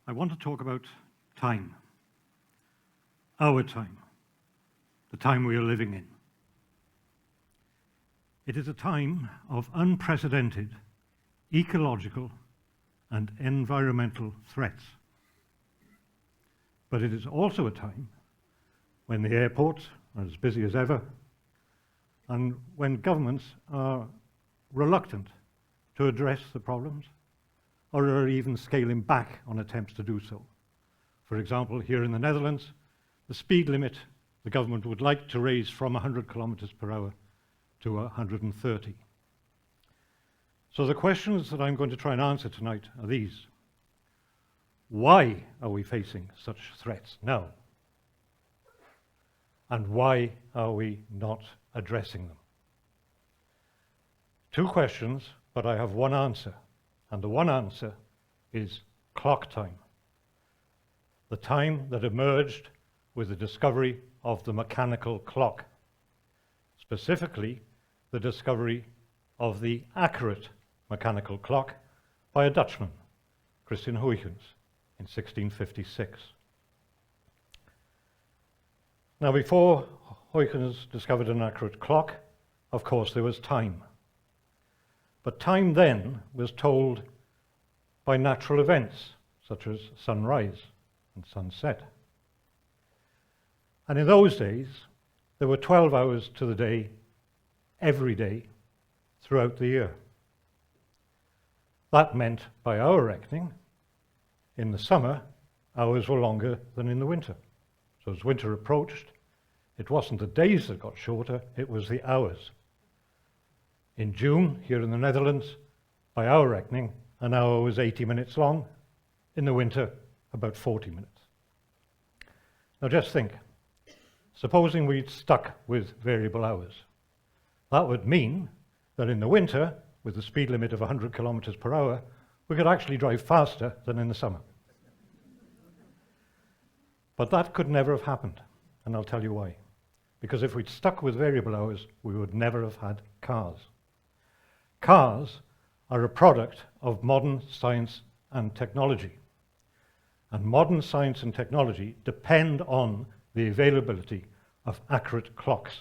I want to talk about time, our time, the time we are living in. It is a time of unprecedented ecological and environmental threats. But it is also a time when the airports are as busy as ever and when governments are reluctant to address the problems or are even scaling back on attempts to do so. For example, here in the Netherlands, the speed limit the government would like to raise from 100 kilometers per hour to 130. So the questions that I'm going to try and answer tonight are these. Why are we facing such threats now? And why are we not addressing them? Two questions, but I have one answer. And the one answer is clock time. The time that emerged with the discovery of the mechanical clock. Specifically, the discovery of the accurate mechanical clock by a Dutchman, Christian Huygens, in 1656. Now, before Huygens discovered an accurate clock, of course, there was time. But time then was told by natural events, such as sunrise and sunset. And in those days, there were 12 hours to the day, every day, throughout the year. That meant, by our reckoning, in the summer, hours were longer than in the winter. So as winter approached, it wasn't the days that got shorter, it was the hours. In June, here in the Netherlands, by our reckoning, an hour was 80 minutes long. In the winter, about 40 minutes. Now just think, supposing we'd stuck with variable hours. That would mean that in the winter, with the speed limit of 100 kilometers per hour, we could actually drive faster than in the summer. But that could never have happened, and I'll tell you why. Because if we'd stuck with variable hours, we would never have had cars. Cars are a product of modern science and technology. And modern science and technology depend on the availability of accurate clocks.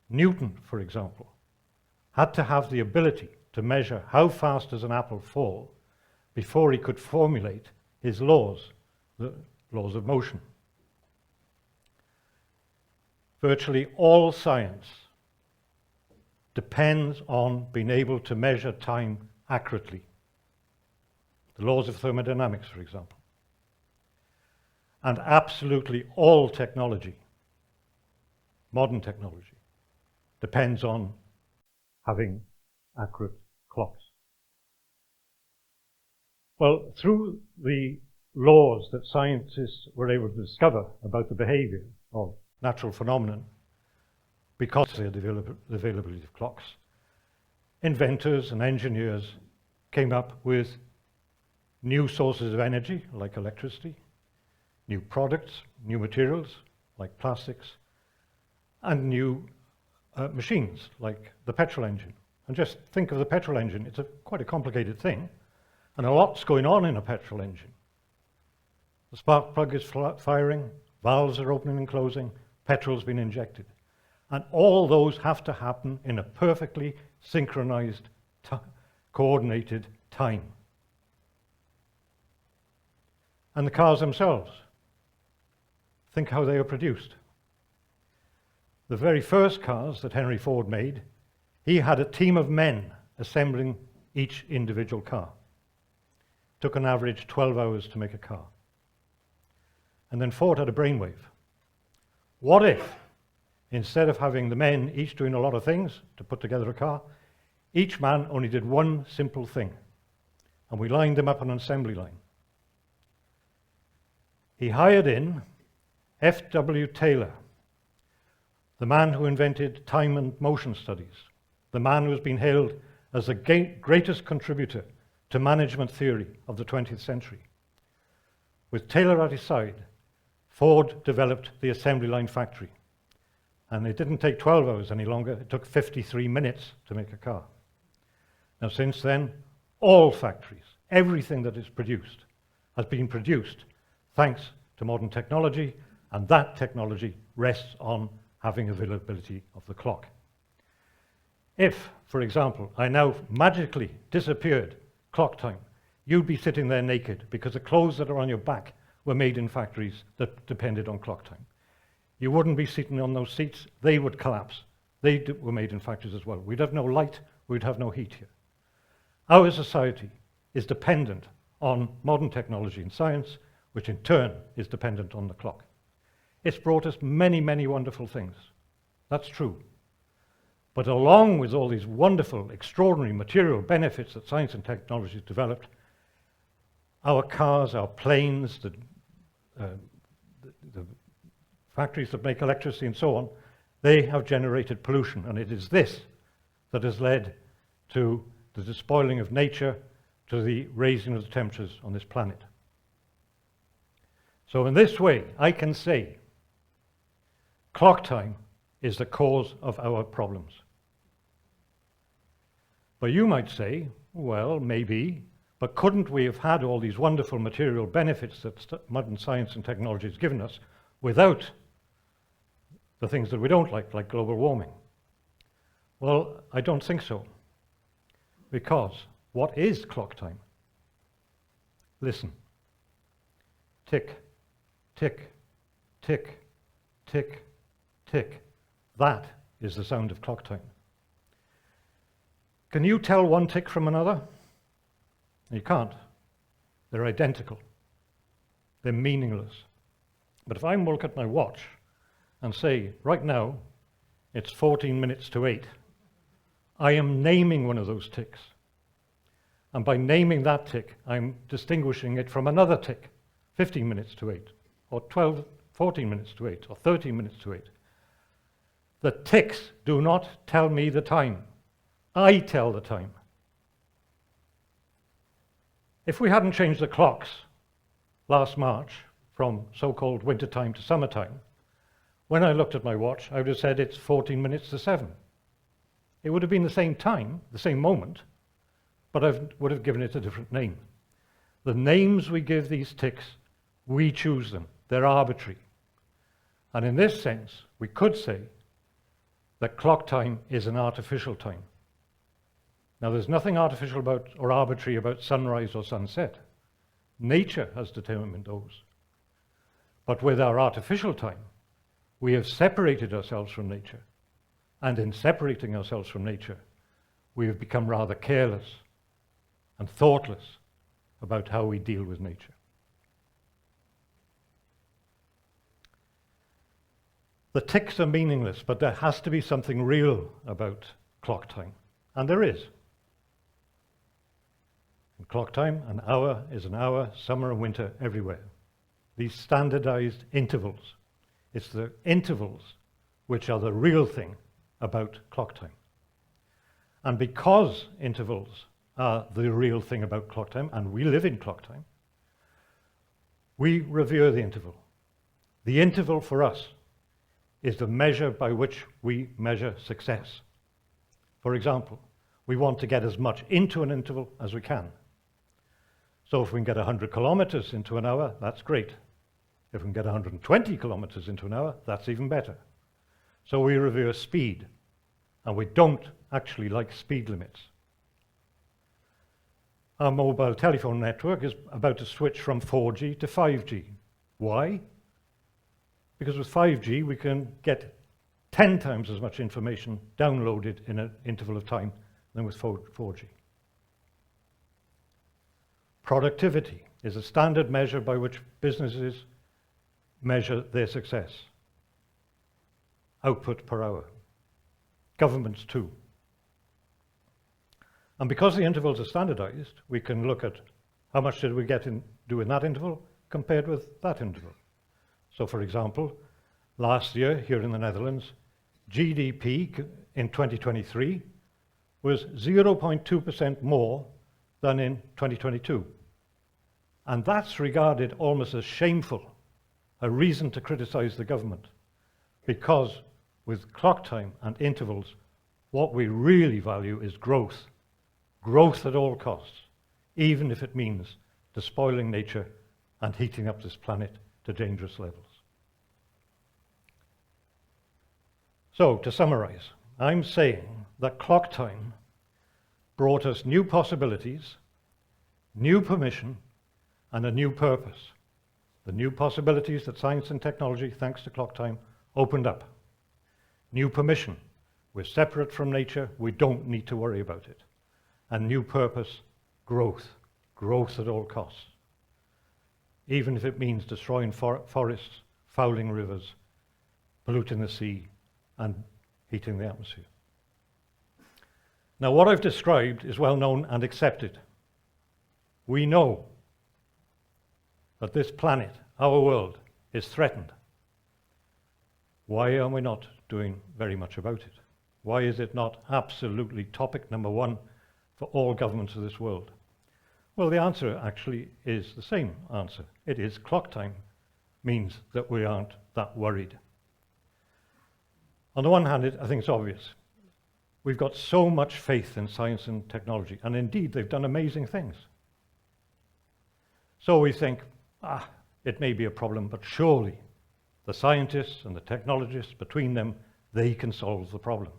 Newton, for example, had to have the ability to measure how fast does an apple fall before he could formulate his laws, the laws of motion. Virtually all science depends on being able to measure time accurately. The laws of thermodynamics, for example. And absolutely all technology, modern technology, depends on having accurate clocks. Well, through the laws that scientists were able to discover about the behavior of natural phenomena, because of the availability of clocks, inventors and engineers came up with new sources of energy, like electricity, new products, new materials, like plastics, and new machines, like the petrol engine. And just think of the petrol engine. It's quite a complicated thing, and a lot's going on in a petrol engine. The spark plug is firing, valves are opening and closing, petrol's been injected. And all those have to happen in a perfectly synchronized, coordinated time. And the cars themselves, think how they are produced. The very first cars that Henry Ford made, he had a team of men assembling each individual car. It took an average 12 hours to make a car. And then Ford had a brainwave. What if, instead of having the men each doing a lot of things to put together a car, each man only did one simple thing, and we lined them up on an assembly line. He hired in F.W. Taylor, the man who invented time and motion studies, the man who has been hailed as the greatest contributor to management theory of the 20th century. With Taylor at his side, Ford developed the assembly line factory. And it didn't take 12 hours any longer, it took 53 minutes to make a car. Now since then, all factories, everything that is produced, has been produced thanks to modern technology, and that technology rests on having availability of the clock. If, for example, I now magically disappeared clock time, you'd be sitting there naked because the clothes that are on your back were made in factories that depended on clock time. You wouldn't be sitting on those seats, they would collapse. They were made in factories as well. We'd have no light, we'd have no heat here. Our society is dependent on modern technology and science, which in turn is dependent on the clock. It's brought us many, many wonderful things. That's true. But along with all these wonderful, extraordinary material benefits that science and technology has developed, our cars, our planes, the factories that make electricity and so on, they have generated pollution. And it is this that has led to the despoiling of nature, to the raising of the temperatures on this planet. So in this way, I can say clock time is the cause of our problems. But you might say, well, maybe, but couldn't we have had all these wonderful material benefits that modern science and technology has given us without the things that we don't like global warming? Well, I don't think so. Because what is clock time? Listen. Tick, tick, tick, tick, tick. That is the sound of clock time. Can you tell one tick from another? You can't. They're identical. They're meaningless. But if I look at my watch and say, right now, it's 14 minutes to 8, I am naming one of those ticks. And by naming that tick, I'm distinguishing it from another tick, 15 minutes to 8, or 14 minutes to 8, or 13 minutes to 8. The ticks do not tell me the time. I tell the time. If we hadn't changed the clocks last March from so-called wintertime to summertime, when I looked at my watch, I would have said it's 14 minutes to 7. It would have been the same time, the same moment, but I would have given it a different name. The names we give these ticks, we choose them. They're arbitrary. And in this sense, we could say that clock time is an artificial time. Now, there's nothing artificial about or arbitrary about sunrise or sunset. Nature has determined those. But with our artificial time, we have separated ourselves from nature. And in separating ourselves from nature, we have become rather careless and thoughtless about how we deal with nature. The ticks are meaningless, but there has to be something real about clock time. And there is. In clock time, an hour is an hour, summer and winter everywhere. These standardized intervals. It's the intervals which are the real thing about clock time. And because intervals are the real thing about clock time, and we live in clock time, we revere the interval. The interval for us is the measure by which we measure success. For example, we want to get as much into an interval as we can. So if we can get 100 kilometers into an hour, that's great. If we can get 120 kilometers into an hour, that's even better. So we revere speed, and we don't actually like speed limits. Our mobile telephone network is about to switch from 4G to 5G. Why? Because with 5G, we can get 10 times as much information downloaded in an interval of time than with 4G. Productivity is a standard measure by which businesses measure their success. Output per hour. Governments too. And because the intervals are standardized, we can look at how much did we do in that interval compared with that interval. So for example, last year here in the Netherlands, GDP in 2023 was 0.2% more than in 2022. And that's regarded almost as shameful, a reason to criticize the government. Because with clock time and intervals, what we really value is growth. Growth at all costs, even if it means despoiling nature and heating up this planet to dangerous levels. So, to summarize, I'm saying that clock time brought us new possibilities, new permission, and a new purpose. The new possibilities that science and technology, thanks to clock time, opened up. New permission. We're separate from nature. We don't need to worry about it. And new purpose, growth. Growth at all costs. Even if it means destroying forests, fouling rivers, polluting the sea, and heating the atmosphere. Now, what I've described is well known and accepted. We know that this planet, our world, is threatened. Why are we not doing very much about it? Why is it not absolutely topic number one for all governments of this world? Well, the answer actually is the same answer. It is clock time means that we aren't that worried. On the one hand, I think it's obvious. We've got so much faith in science and technology, and indeed they've done amazing things. So we think, it may be a problem, but surely the scientists and the technologists, between them, they can solve the problem.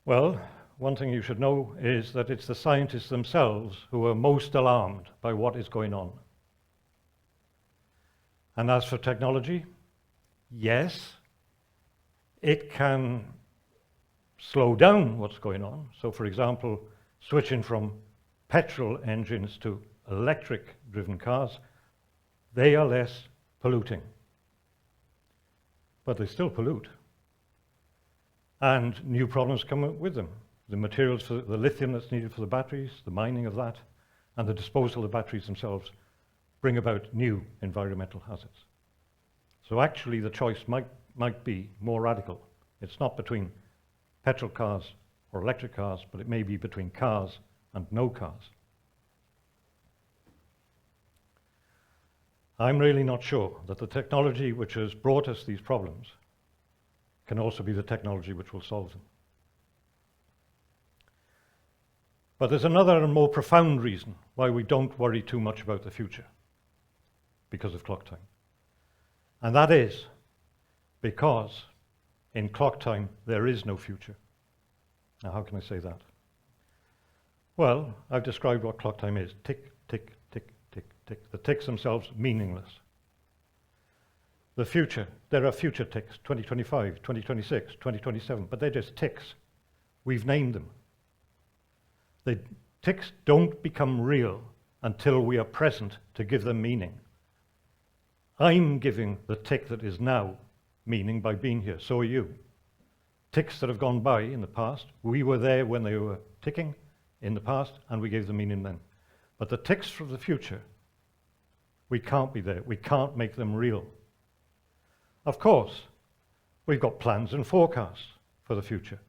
Well, one thing you should know is that it's the scientists themselves who are most alarmed by what is going on. And as for technology, yes, it can slow down what's going on. So, for example, switching from petrol engines to electric-driven cars, they are less polluting. But they still pollute. And new problems come up with them. The materials for the lithium that's needed for the batteries, the mining of that, and the disposal of the batteries themselves bring about new environmental hazards. So actually the choice might be more radical. It's not between petrol cars or electric cars, but it may be between cars and no cars. I'm really not sure that the technology which has brought us these problems can also be the technology which will solve them. But there's another and more profound reason why we don't worry too much about the future because of clock time. And that is because in clock time there is no future. Now, how can I say that? Well, I've described what clock time is. Tick, tick, tick, tick, tick. The ticks themselves meaningless. The future, there are future ticks, 2025, 2026, 2027, but they're just ticks. We've named them. The ticks don't become real until we are present to give them meaning. I'm giving the tick that is now meaning by being here. So are you. Ticks that have gone by in the past, we were there when they were ticking in the past, and we gave them meaning then. But the ticks from the future, we can't be there. We can't make them real. Of course, we've got plans and forecasts for the future,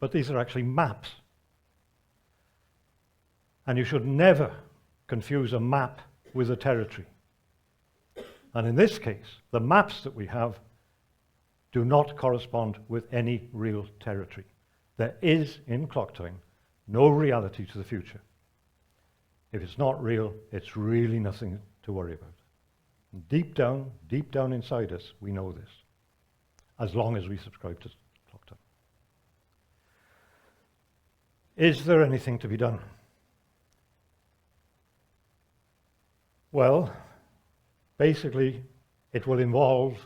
but these are actually maps. And you should never confuse a map with a territory. And in this case, the maps that we have do not correspond with any real territory. There is, in clock time, no reality to the future. If it's not real, it's really nothing to worry about. Deep down inside us, we know this, as long as we subscribe to clock time. Is there anything to be done? Well, basically, it will involve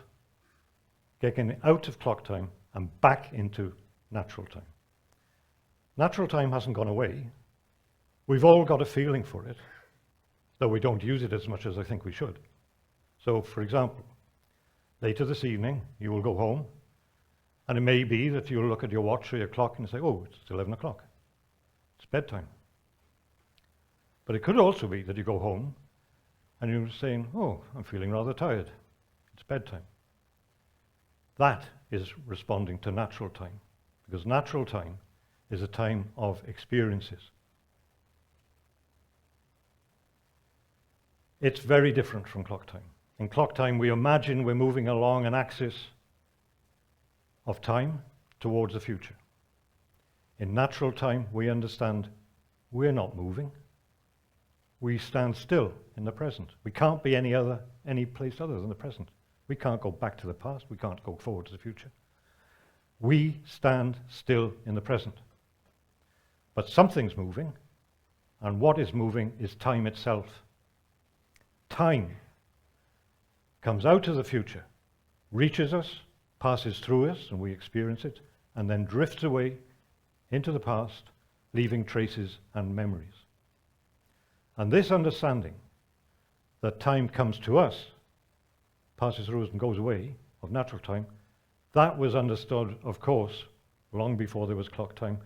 getting out of clock time and back into natural time. Natural time hasn't gone away. We've all got a feeling for it, though we don't use it as much as I think we should. So, for example, later this evening, you will go home, and it may be that you'll look at your watch or your clock and say, oh, it's 11 o'clock. It's bedtime. But it could also be that you go home and you're saying, oh, I'm feeling rather tired. It's bedtime. That is responding to natural time, because natural time is a time of experiences. It's very different from clock time. In clock time, we imagine we're moving along an axis of time towards the future. In natural time, we understand we're not moving. we stand still in the present. We can't be any place other than the present. We can't go back to the past. We can't go forward to the future. We stand still in the present. But something's moving, and what is moving is time itself. Time comes out of the future, reaches us, passes through us, and we experience it, and then drifts away into the past, leaving traces and memories. And this understanding that time comes to us, passes through us and goes away, of natural time, that was understood, of course, long before there was clock time,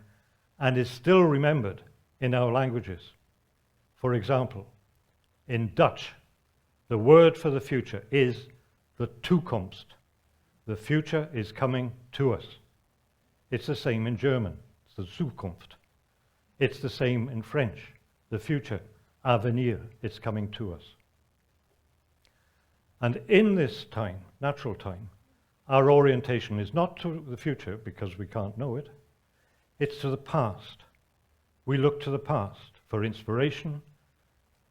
and is still remembered in our languages. For example, in Dutch, the word for the future is the toekomst. The future is coming to us. It's the same in German, it's the Zukunft. It's the same in French, the future, avenir, it's coming to us. And in this time, natural time, our orientation is not to the future because we can't know it, it's to the past. We look to the past for inspiration,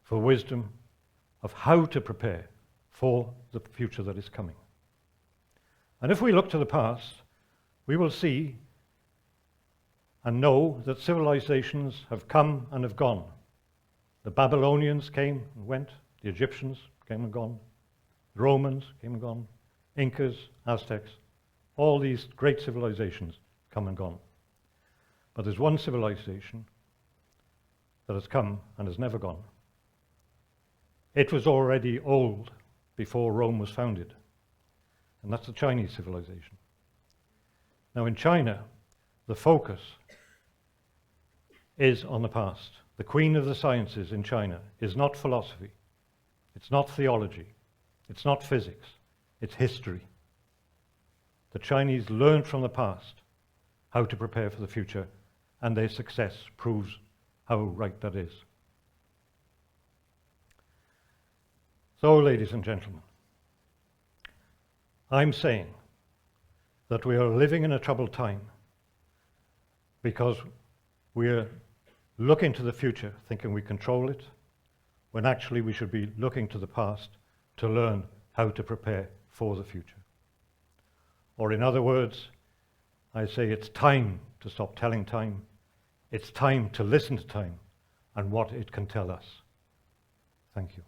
for wisdom of how to prepare for the future that is coming. And if we look to the past, we will see and know that civilizations have come and have gone. The Babylonians came and went, the Egyptians came and gone, the Romans came and gone, Incas, Aztecs, all these great civilizations come and gone. But there's one civilization that has come and has never gone. It was already old before Rome was founded, and that's the Chinese civilization. Now in China, the focus is on the past. The queen of the sciences in China is not philosophy, it's not theology, it's not physics, it's history. The Chinese learned from the past how to prepare for the future, and their success proves how right that is. So, ladies and gentlemen, I'm saying that we are living in a troubled time because we're looking to the future thinking we control it, when actually we should be looking to the past to learn how to prepare for the future. Or in other words, I say it's time to stop telling time. It's time to listen to time and what it can tell us. Thank you.